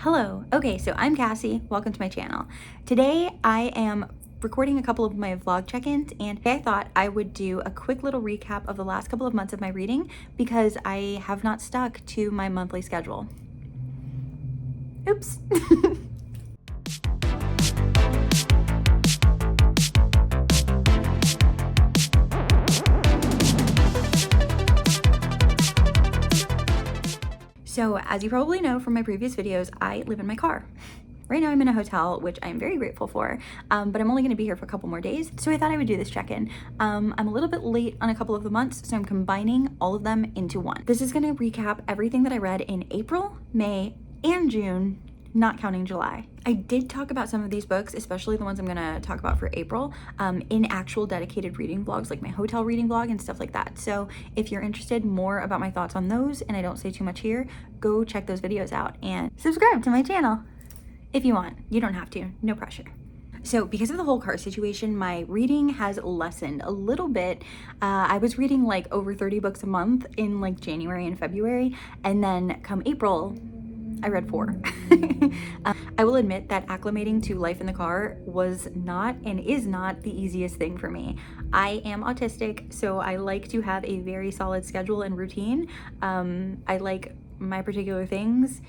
Hello. Okay, so I'm Cassie. Welcome to my channel. Today I am recording a couple of my vlog check-ins, and today I thought I would do a quick little recap of the last couple of months of my reading because I have not stuck to my monthly schedule. Oops. So as you probably know from my previous videos, I live in my car. Right now I'm in a hotel, which I'm very grateful for, but I'm only gonna be here for a couple more days, so I thought I would do this check-in. I'm a little bit late on a couple of the months, so I'm combining all of them into one. This is gonna recap everything that I read in April, May, and June, not counting July. I did talk about some of these books, especially the ones I'm gonna talk about for April, in actual dedicated reading vlogs, like my hotel reading vlog and stuff like that. So if you're interested more about my thoughts on those, and I don't say too much here, go check those videos out and subscribe to my channel if you want. You don't have to, no pressure. So because of the whole car situation, my reading has lessened a little bit. I was reading like over 30 books a month in like January and February, and then come April, I read 4. I will admit that acclimating to life in the car was not and is not the easiest thing for me. I am autistic, so I like to have a very solid schedule and routine. I like my particular things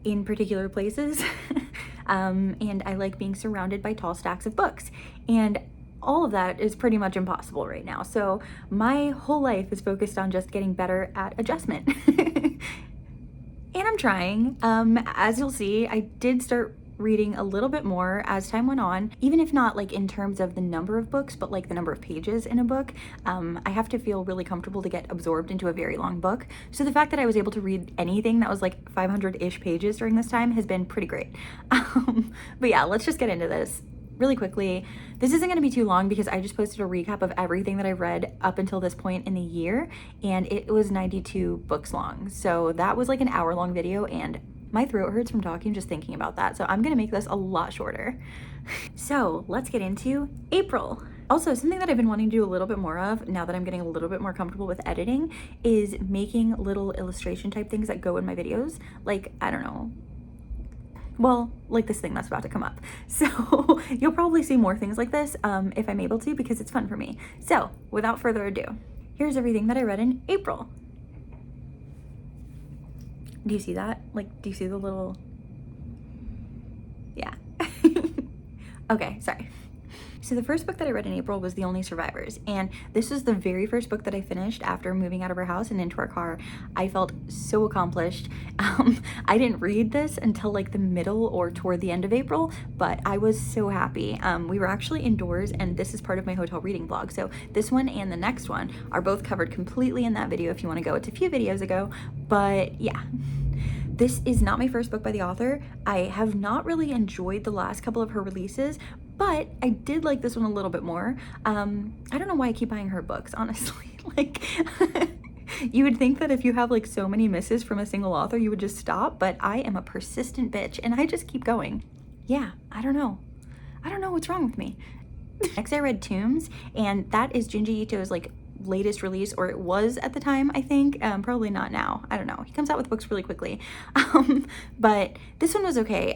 in particular places, and I like being surrounded by tall stacks of books. And all of that is pretty much impossible right now. So my whole life is focused on just getting better at adjustment. And I'm trying. As you'll see, I did start reading a little bit more as time went on, even if not like in terms of the number of books, but like the number of pages in a book. I have to feel really comfortable to get absorbed into a very long book. So the fact that I was able to read anything that was like 500-ish pages during this time has been pretty great. But yeah, let's just get into this really quickly. This isn't going to be too long because I just posted a recap of everything that I read up until this point in the year, and it was 92 books long. So that was like an hour-long video, and my throat hurts from talking just thinking about that. So I'm going to make this a lot shorter. So let's get into April. Also, something that I've been wanting to do a little bit more of now that I'm getting a little bit more comfortable with editing is making little illustration type things that go in my videos. Like, I don't know, well, like this thing that's about to come up. So you'll probably see more things like this if I'm able to, because it's fun for me. So without further ado, here's everything that I read in April. Do you see that? Like, do you see the little, yeah. Okay, sorry. So the first book that I read in April was The Only Survivors, and this was the very first book that I finished after moving out of our house and into our car. I felt so accomplished. I didn't read this until like the middle or toward the end of April, but I was so happy. We were actually indoors, and this is part of my hotel reading vlog. So this one and the next one are both covered completely in that video if you want to go. It's a few videos ago, but yeah. This is not my first book by the author. I have not really enjoyed the last couple of her releases, but I did like this one a little bit more. I don't know why I keep buying her books, honestly. Like, you would think that if you have like so many misses from a single author, you would just stop, but I am a persistent bitch and I just keep going. Yeah, I don't know. I don't know what's wrong with me. Next, I read Tombs, and that is Junji Ito's like latest release, or it was at the time, I think. Probably not now. I don't know. He comes out with books really quickly. But this one was okay.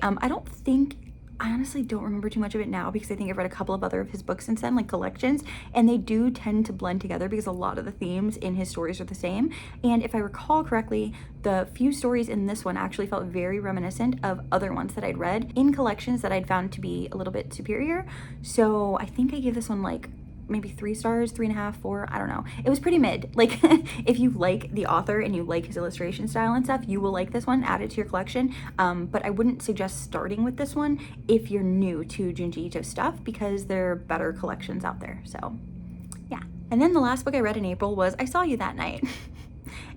I honestly don't remember too much of it now because I think I've read a couple of other of his books since then, like collections, and they do tend to blend together because a lot of the themes in his stories are the same. And if I recall correctly, the few stories in this one actually felt very reminiscent of other ones that I'd read in collections that I'd found to be a little bit superior. So I think I gave this one like maybe 3 stars, 3.5, 4, I don't know. It was pretty mid. Like, if you like the author and you like his illustration style and stuff, you will like this one, add it to your collection. But I wouldn't suggest starting with this one if you're new to Junji Ito stuff, because there are better collections out there, so yeah. And then the last book I read in April was I Saw You That Night.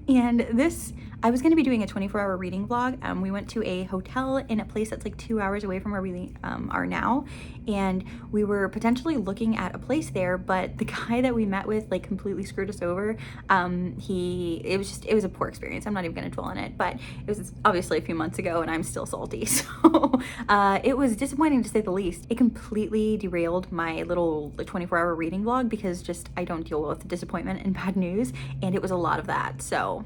And this, I was going to be doing a 24-hour reading vlog. We went to a hotel in a place that's like 2 hours away from where we are now, and we were potentially looking at a place there, but the guy that we met with like completely screwed us over. It was a poor experience. I'm not even going to dwell on it, but it was obviously a few months ago and I'm still salty. So it was disappointing to say the least. It completely derailed my little like 24-hour reading vlog because just I don't deal well with disappointment and bad news, and it was a lot of that. So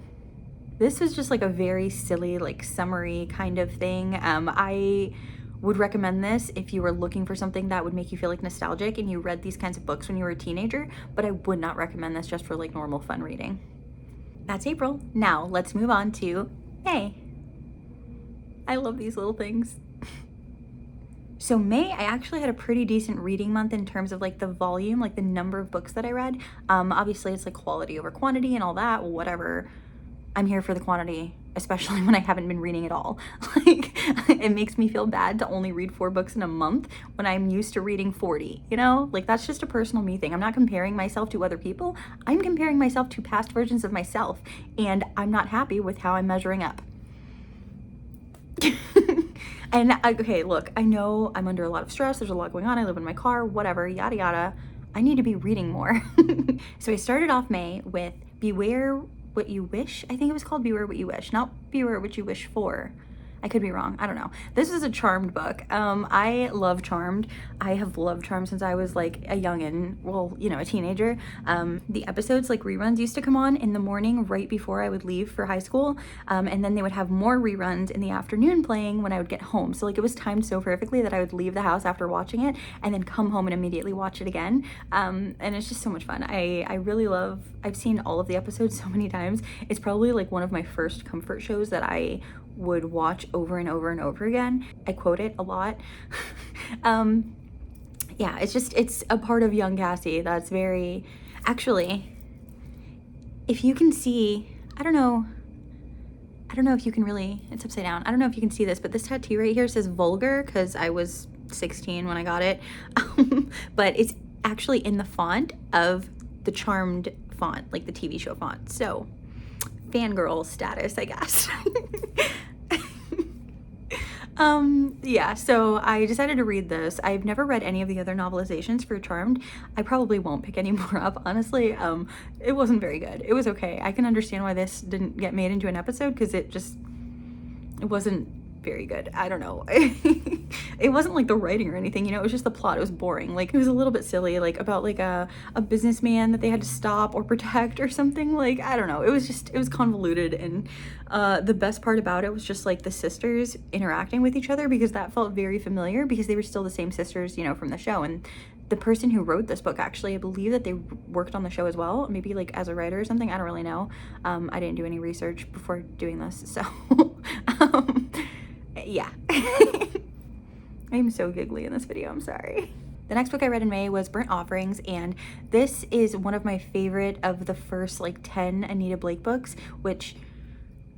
This was just like a very silly, like summery kind of thing. I would recommend this if you were looking for something that would make you feel like nostalgic and you read these kinds of books when you were a teenager, but I would not recommend this just for like normal fun reading. That's April. Now let's move on to May. I love these little things. So May, I actually had a pretty decent reading month in terms of like the volume, like the number of books that I read. Obviously it's like quality over quantity and all that, whatever. I'm here for the quantity, especially when I haven't been reading at all. Like, it makes me feel bad to only read 4 books in a month when I'm used to reading 40, you know? Like, that's just a personal me thing. I'm not comparing myself to other people. I'm comparing myself to past versions of myself, and I'm not happy with how I'm measuring up. And, okay, look, I know I'm under a lot of stress. There's a lot going on. I live in my car, whatever, yada, yada. I need to be reading more. So I started off May with Beware What You Wish. I think it was called Beware What You Wish, not Beware What You Wish For. I could be wrong. I don't know. This is a Charmed book. I love Charmed. I have loved Charmed since I was like a youngin', well, you know, a teenager. The episodes, like reruns, used to come on in the morning right before I would leave for high school. And then they would have more reruns in the afternoon playing when I would get home. So like it was timed so perfectly that I would leave the house after watching it and then come home and immediately watch it again. And it's just so much fun. I really love, I've seen all of the episodes so many times. It's probably like one of my first comfort shows that I would watch over and over and over again. I quote it a lot. Yeah, it's a part of young Cassie that's very, actually, if you can see, I don't know if you can really, it's upside down. I don't know if you can see this, but this tattoo right here says vulgar because I was 16 when I got it. But it's actually in the font of the Charmed font, like the TV show font. So fangirl status, I guess. Yeah, so I decided to read this. I've never read any of the other novelizations for Charmed. I probably won't pick any more up, honestly. It wasn't very good. It was okay. I can understand why this didn't get made into an episode because it wasn't very good. I don't know. It wasn't like the writing or anything, you know, it was just the plot. It was boring. Like, it was a little bit silly, like about like a businessman that they had to stop or protect or something. Like, I don't know. It was convoluted. And the best part about it was just like the sisters interacting with each other, because that felt very familiar because they were still the same sisters, you know, from the show. And the person who wrote this book, actually, I believe that they worked on the show as well, maybe like as a writer or something. I don't really know. I didn't do any research before doing this, so yeah. I'm so giggly in this video, I'm sorry. The next book I read in May was Burnt Offerings, and this is one of my favorite of the first like 10 Anita Blake books, which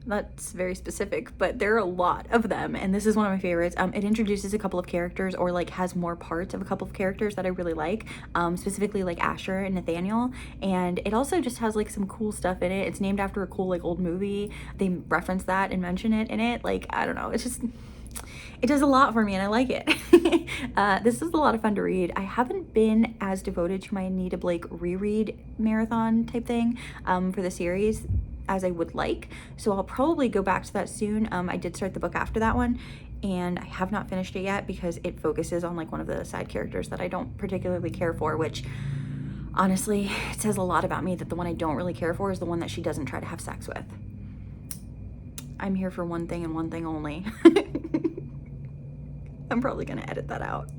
that's very specific, but there are a lot of them, and this is one of my favorites. It introduces a couple of characters, or like has more parts of a couple of characters that I really like, specifically like Asher and Nathaniel, and it also just has like some cool stuff in it. It's named after a cool like old movie. They reference that and mention it in it. Like, I don't know, it's just, it does a lot for me and I like it. This is a lot of fun to read. I haven't been as devoted to my Anita Blake reread marathon type thing for the series as I would like, so I'll probably go back to that soon. I did start the book after that one, and I have not finished it yet because it focuses on like one of the side characters that I don't particularly care for, which honestly, it says a lot about me that the one I don't really care for is the one that she doesn't try to have sex with. I'm here for one thing and one thing only. I'm probably gonna edit that out.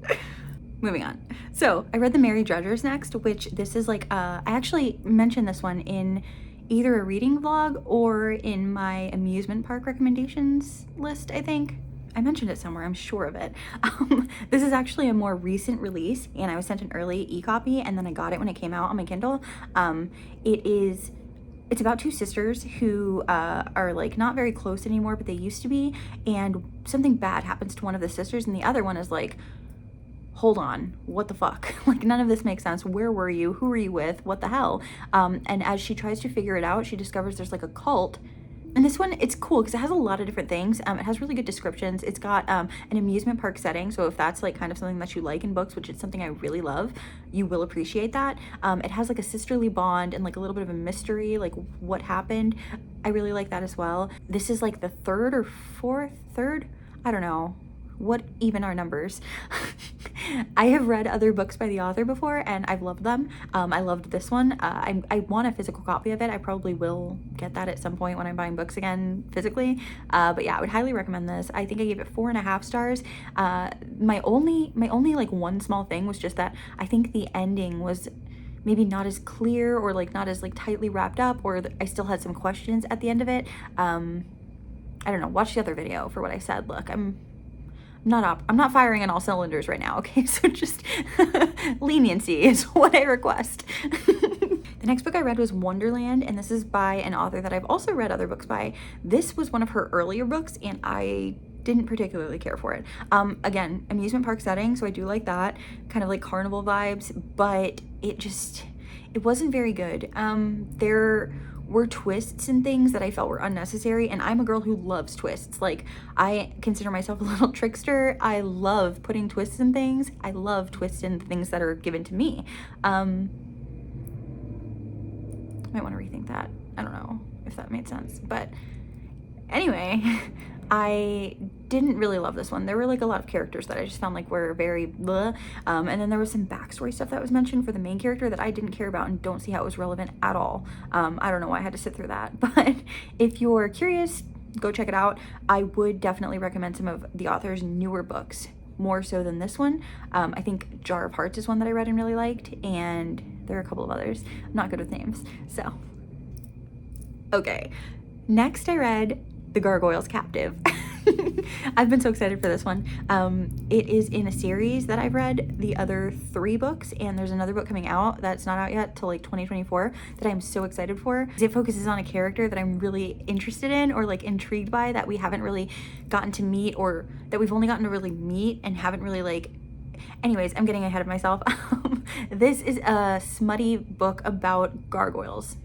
Moving on. So I read The Merry Dredgers next, which this is like, I actually mentioned this one in either a reading vlog or in my amusement park recommendations list, I think. I mentioned it somewhere, I'm sure of it. This is actually a more recent release, and I was sent an early e-copy, and then I got it when it came out on my Kindle. It's about 2 sisters who are like not very close anymore, but they used to be, and something bad happens to one of the sisters, and the other one is like, hold on, what the fuck? Like, none of this makes sense. Where were you? Who were you with? What the hell? And as she tries to figure it out, she discovers there's like a cult. And this one, it's cool because it has a lot of different things. It has really good descriptions. It's got an amusement park setting, so if that's like kind of something that you like in books, which is something I really love, you will appreciate that. It has like a sisterly bond and like a little bit of a mystery, like what happened. I really like that as well. This is like the third, I don't know, what even are numbers? I have read other books by the author before and I've loved them. I loved this one. I want a physical copy of it. I probably will get that at some point when I'm buying books again physically. But yeah, I would highly recommend this. I think I gave it 4.5 stars. My only like one small thing was just that I think the ending was maybe not as clear, or like not as like tightly wrapped up, or I still had some questions at the end of it. I don't know, watch the other video for what I said. Look, I'm not firing on all cylinders right now, okay? So just leniency is what I request. The next book I read was Wonderland, and this is by an author that I've also read other books by. This was one of her earlier books, and I didn't particularly care for it. Again, amusement park setting, so I do like that, kind of like carnival vibes, but it wasn't very good. There were twists and things that I felt were unnecessary, and I'm a girl who loves twists. Like, I consider myself a little trickster. I love putting twists in things. I love twists in things that are given to me. I might want to rethink that. I don't know if that made sense, but anyway, I didn't really love this one. There were like a lot of characters that I just found like were very bleh. And then there was some backstory stuff that was mentioned for the main character that I didn't care about and don't see how it was relevant at all. I don't know why I had to sit through that, but if you're curious, go check it out. I would definitely recommend some of the author's newer books, more so than this one. I think Jar of Hearts is one that I read and really liked, and there are a couple of others. I'm not good with names, so. Okay, next I read The Gargoyles Captive. I've been so excited for this one. It is in a series that I've read the other 3 books, and there's another book coming out that's not out yet till like 2024 that I'm so excited for. It focuses on a character that I'm really interested in, or like intrigued by, that we haven't really gotten to meet, or that we've only gotten to really meet and haven't really like. Anyways, I'm getting ahead of myself. This is a smutty book about gargoyles.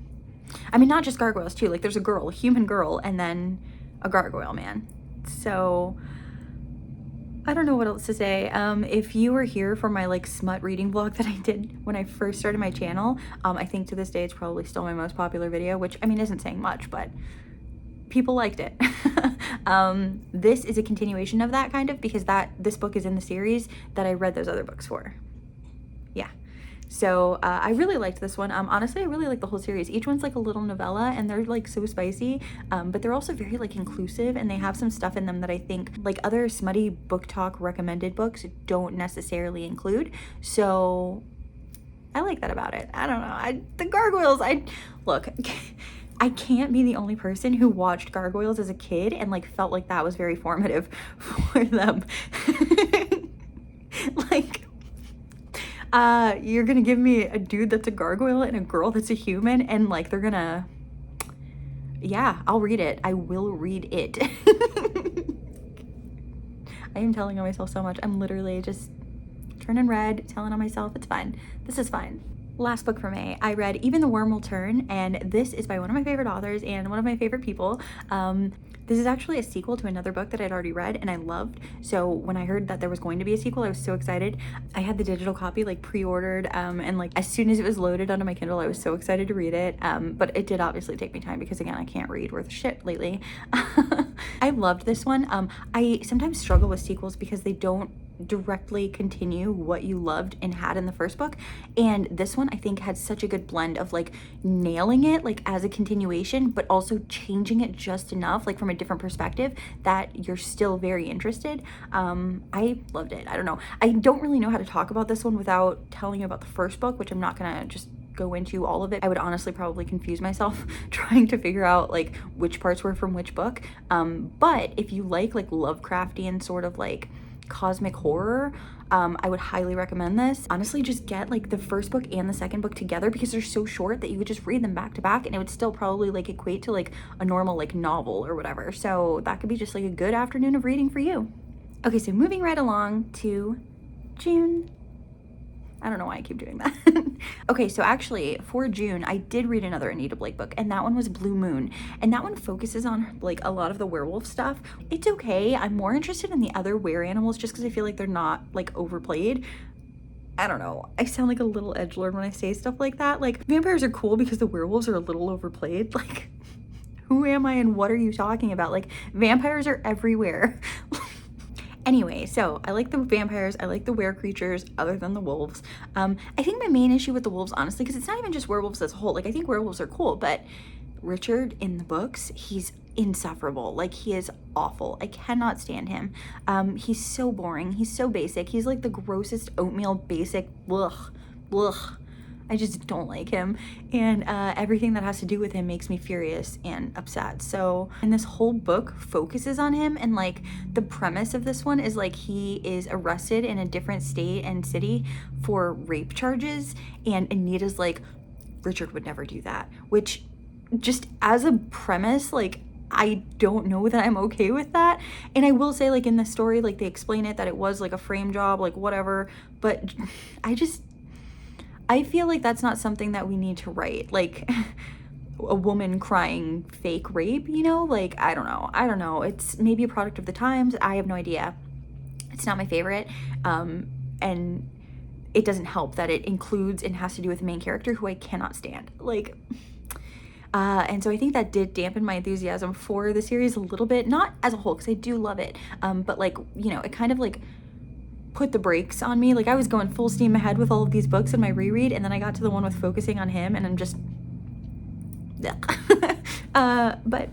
I mean, not just gargoyles too, like there's a girl, a human girl, and then a gargoyle man. So I don't know what else to say. If you were here for my like smut reading vlog that I did when I first started my channel, I think to this day it's probably still my most popular video, which I mean isn't saying much, but people liked it. This is a continuation of that kind of, because this book is in the series that I read those other books for. Yeah. So I really liked this one. Honestly, I really like the whole series. Each one's like a little novella, and they're like so spicy, but they're also very like inclusive, and they have some stuff in them that I think like other smutty book talk recommended books don't necessarily include. So I like that about it. I don't know. The gargoyles, look, I can't be the only person who watched Gargoyles as a kid and like felt like that was very formative for them. Like, you're gonna give me a dude that's a gargoyle and a girl that's a human, and like they're gonna, yeah, I'll read it. I will read it. I am telling on myself so much. I'm literally just turning red, telling on myself. It's fine. This is fine. Last book for May, I read Even the Worm Will Turn, and this is by one of my favorite authors and one of my favorite people. This is actually a sequel to another book that I'd already read and I loved. So when I heard that there was going to be a sequel, I was so excited. I had the digital copy like pre-ordered, and like as soon as it was loaded onto my Kindle, I was so excited to read it. But it did obviously take me time because again, I can't read worth shit lately. I loved this one. I sometimes struggle with sequels because they don't directly continue what you loved and had in the first book, and this one I think had such a good blend of like nailing it like as a continuation, but also changing it just enough like from a different perspective that you're still very interested. I loved it. I don't know, I don't really know how to talk about this one without telling you about the first book, which I'm not gonna just go into all of it. I would honestly probably confuse myself trying to figure out like which parts were from which book. But if you like Lovecraftian sort of like cosmic horror, I would highly recommend this. Honestly, just get like the first book and the second book together because they're so short that you could just read them back to back and it would still probably like equate to like a normal like novel or whatever. So that could be just like a good afternoon of reading for you. Okay, so moving right along to June. I don't know why I keep doing that. Okay, so actually for June, I did read another Anita Blake book, and that one was Blue Moon. And that one focuses on like a lot of the werewolf stuff. It's okay. I'm more interested in the other were animals just because I feel like they're not like overplayed. I don't know. I sound like a little edgelord when I say stuff like that. Like, vampires are cool because the werewolves are a little overplayed. Like, who am I and what are you talking about? Like, vampires are everywhere. Anyway, so I like the vampires, I like the were creatures other than the wolves. I think my main issue with the wolves, honestly, because it's not even just werewolves as a whole, like I think werewolves are cool, but Richard in the books, he's insufferable. Like, he is awful. I cannot stand him. He's so boring. He's so basic. He's like the grossest oatmeal basic. Ugh. Ugh. I just don't like him. And everything that has to do with him makes me furious and upset. So, and this whole book focuses on him. And like, the premise of this one is like, he is arrested in a different state and city for rape charges. And Anita's like, Richard would never do that. Which, just as a premise, like, I don't know that I'm okay with that. And I will say, like, in the story, like, they explain it that it was like a frame job, like whatever, but I feel like that's not something that we need to write, like a woman crying fake rape, you know? Like, I don't know, it's maybe a product of the times, I have no idea. It's not my favorite, and it doesn't help that it includes and has to do with the main character who I cannot stand, like. And so I think that did dampen my enthusiasm for the series a little bit, not as a whole, because I do love it, but like, you know, it kind of like put the brakes on me. Like, I was going full steam ahead with all of these books in my reread, and then I got to the one with focusing on him, and I'm just, but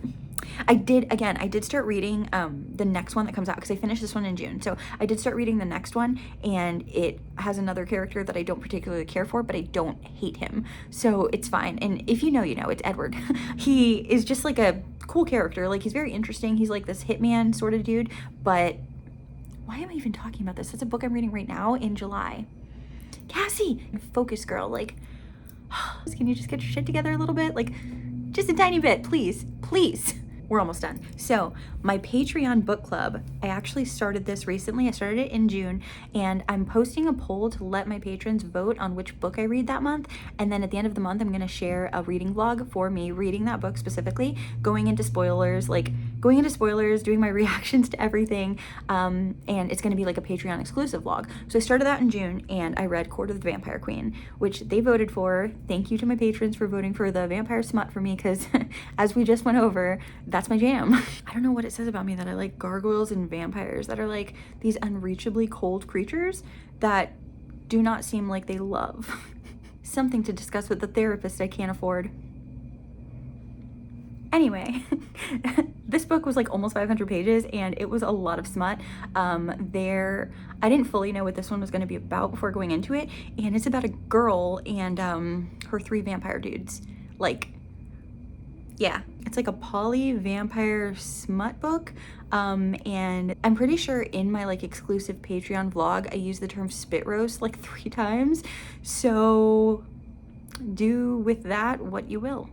I did start reading the next one that comes out, because I finished this one in June. So I did start reading the next one, and it has another character that I don't particularly care for, but I don't hate him. So it's fine. And if you know, it's Edward. He is just like a cool character. Like, he's very interesting. He's like this hitman sort of dude. But why am I even talking about this? That's a book I'm reading right now in July. Cassie, focus, girl. Like, can you just get your shit together a little bit? Like, just a tiny bit, please, please. We're almost done. So my Patreon book club, I actually started this recently. I started it in June, and I'm posting a poll to let my patrons vote on which book I read that month. And then at the end of the month, I'm going to share a reading vlog for me reading that book specifically, going into spoilers, doing my reactions to everything. And it's going to be like a Patreon exclusive vlog. So I started that in June, and I read Court of the Vampire Queen, which they voted for. Thank you to my patrons for voting for the vampire smut for me, because as we just went over, that's my jam. I don't know what it says about me that I like gargoyles and vampires that are like these unreachably cold creatures that do not seem like they love. Something to discuss with the therapist I can't afford. Anyway, this book was like almost 500 pages, and it was a lot of smut. I didn't fully know what this one was going to be about before going into it, and it's about a girl and her 3 vampire dudes. Like, yeah, it's like a poly vampire smut book, and I'm pretty sure in my like exclusive Patreon vlog I used the term spit roast like 3 times, so do with that what you will.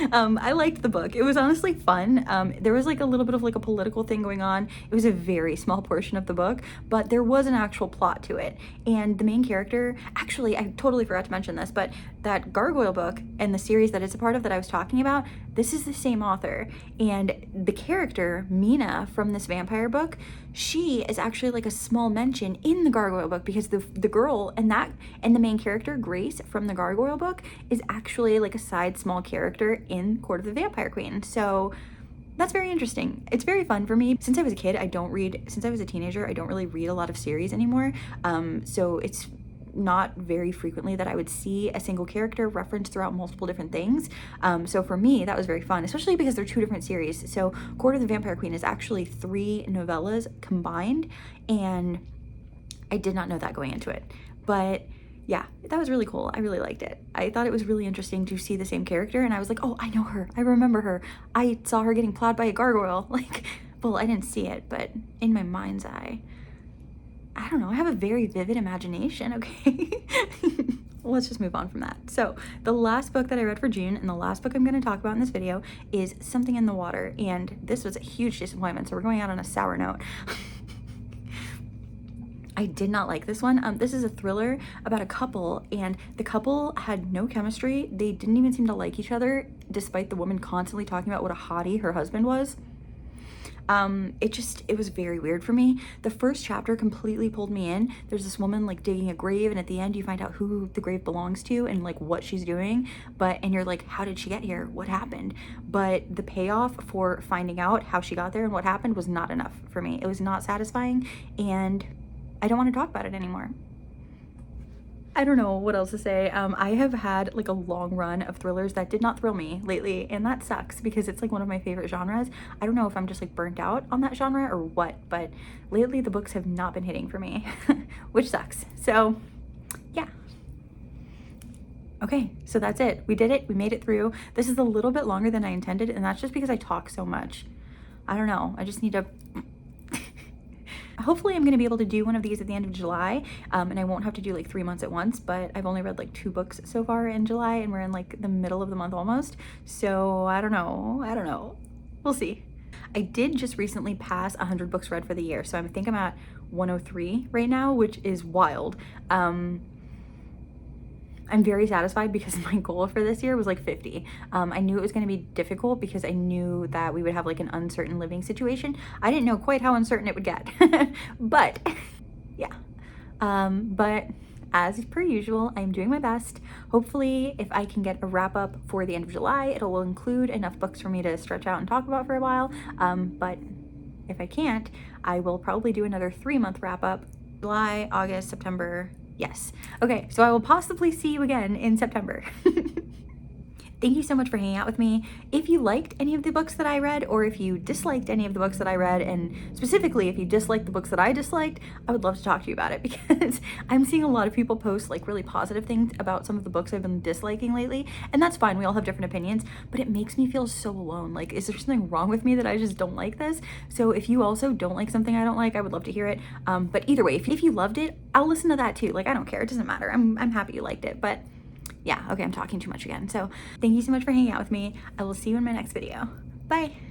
I liked the book. It was honestly fun. There was like a little bit of like a political thing going on. It was a very small portion of the book, but there was an actual plot to it. And the main character, actually, I totally forgot to mention this, but that Gargoyle book and the series that it's a part of that I was talking about, this is the same author. And the character, Mina, from this vampire book, she is actually like a small mention in the Gargoyle book, because the girl and the main character, Grace, from the Gargoyle book, is actually like a side small character in Court of the Vampire Queen. So that's very interesting. It's very fun for me. Since I was a kid, since I was a teenager, I don't really read a lot of series anymore. So it's not very frequently that I would see a single character referenced throughout multiple different things. So for me, that was very fun, especially because they're 2 different series. So Court of the Vampire Queen is actually 3 novellas combined, and I did not know that going into it. But yeah, that was really cool. I really liked it. I thought it was really interesting to see the same character, and I was like, oh, I know her. I remember her. I saw her getting plowed by a gargoyle. Like, well, I didn't see it, but in my mind's eye, I don't know, I have a very vivid imagination, okay? Let's just move on from that. So the last book that I read for June, and the last book I'm going to talk about in this video, is Something in the Water, and this was a huge disappointment, so we're going out on a sour note. I did not like this one. This is a thriller about a couple, and the couple had no chemistry. They didn't even seem to like each other, despite the woman constantly talking about what a hottie her husband was. It was very weird for me. The first chapter completely pulled me in. There's this woman like digging a grave, and at the end you find out who the grave belongs to and like what she's doing, and you're like, how did she get here? What happened? But the payoff for finding out how she got there and what happened was not enough for me. It was not satisfying, and I don't want to talk about it anymore. I don't know what else to say. I have had like a long run of thrillers that did not thrill me lately, and that sucks because it's like one of my favorite genres. I don't know if I'm just like burnt out on that genre or what, but lately the books have not been hitting for me, which sucks. So yeah. Okay, so that's it. We did it. We made it through. This is a little bit longer than I intended, and that's just because I talk so much. I don't know. I just need to hopefully I'm going to be able to do one of these at the end of July, and I won't have to do like 3 months at once, but I've only read like 2 books so far in July, and we're in like the middle of the month almost, so I don't know, we'll see. I did just recently pass 100 books read for the year, so I think I'm at 103 right now, which is wild. I'm very satisfied because my goal for this year was like 50. I knew it was going to be difficult because I knew that we would have like an uncertain living situation. I didn't know quite how uncertain it would get, but yeah. But as per usual, I'm doing my best. Hopefully, if I can get a wrap up for the end of July, it'll include enough books for me to stretch out and talk about for a while. But if I can't, I will probably do another 3-month wrap up. July, August, September. Yes. Okay, so I will possibly see you again in September. Thank you so much for hanging out with me. If you liked any of the books that I read, or if you disliked any of the books that I read, and specifically if you disliked the books that I disliked, I would love to talk to you about it because I'm seeing a lot of people post like really positive things about some of the books I've been disliking lately, and that's fine. We all have different opinions, but it makes me feel so alone. Like, is there something wrong with me that I just don't like this? So if you also don't like something I don't like, I would love to hear it. But either way, if you loved it, I'll listen to that too. Like, I don't care. It doesn't matter. I'm happy you liked it, but yeah, okay, I'm talking too much again. So thank you so much for hanging out with me. I will see you in my next video. Bye.